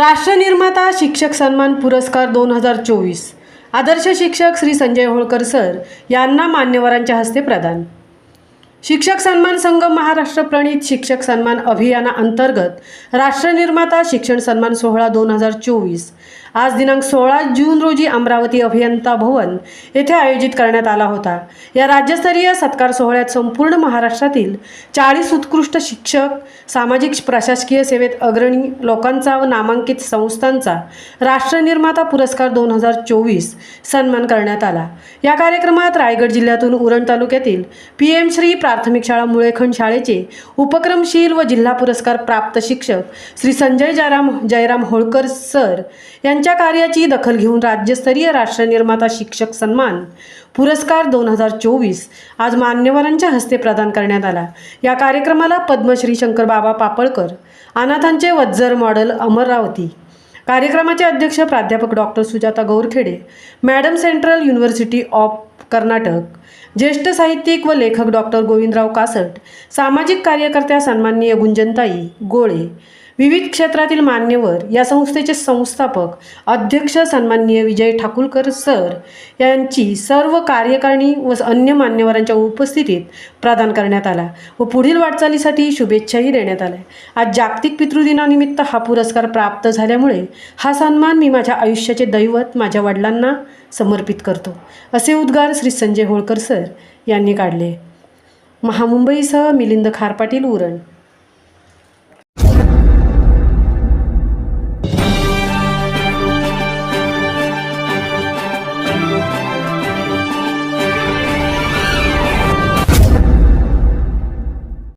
राष्ट्रनिर्माता शिक्षक सन्मान पुरस्कार 2024 आदर्श शिक्षक श्री संजय होळकर सर यांना मान्यवरांच्या हस्ते प्रदान। शिक्षक सन्मान संघ महाराष्ट्र प्रणित शिक्षक सन्मान अभियानाअंतर्गत राष्ट्रनिर्माता शिक्षण सन्मान सोहळा 2024 आज दिनांक 16 जून रोजी अमरावती अभियंता भवन येथे आयोजित करण्यात आला होता। या राज्यस्तरीय सत्कार सोहळ्यात संपूर्ण महाराष्ट्रातील 40 उत्कृष्ट शिक्षक, सामाजिक प्रशासकीय सेवेत अग्रणी लोकांचा व नामांकित संस्थांचा राष्ट्रनिर्माता पुरस्कार 2024 सन्मान करण्यात आला। या कार्यक्रमात रायगड जिल्ह्यातून उरण तालुक्यातील पीएम श्री प्राथमिक शाळा मुळेखंड शाळेचे उपक्रमशील व जिल्हा पुरस्कार प्राप्त शिक्षक श्री संजय जयराम होळकर सर यांच्या कार्याची दखल घेऊन राज्यस्तरीय राष्ट्रनिर्माता शिक्षक सन्मान पुरस्कार 2024 आज मान्यवरांच्या हस्ते प्रदान करण्यात आला। या कार्यक्रमाला पद्मश्री शंकरबाबा पापळकर, अनाथांचे वज्जर मॉडेल अमरावती, कार्यक्रमाचे अध्यक्ष प्राध्यापक doctor Sujata Gaurkhede, madam central university of Karnataka, ज्येष्ठ साहित्यिक व लेखक डॉक्टर गोविंदराव कासट, सामाजिक कार्यकर्त्या सन्माननीय गुंजनताई गोळे, विविध क्षेत्रातील मान्यवर, या संस्थेचे संस्थापक अध्यक्ष सन्माननीय विजय ठाकुरकर सर यांची सर्व कार्यकारिणी व अन्य मान्यवरांच्या उपस्थितीत प्रदान करण्यात आला व पुढील वाटचालीसाठी शुभेच्छाही देण्यात आल्या। आज जागतिक पितृदिनानिमित्त हा पुरस्कार प्राप्त झाल्यामुळे हा सन्मान मी माझ्या आयुष्याचे दैवत माझ्या वडिलांना समर्पित करतो, असे उद्गार श्री संजय होळकर सर यांनी काढले। महामुंबईसह मिलिंद खारपाटील, उरण।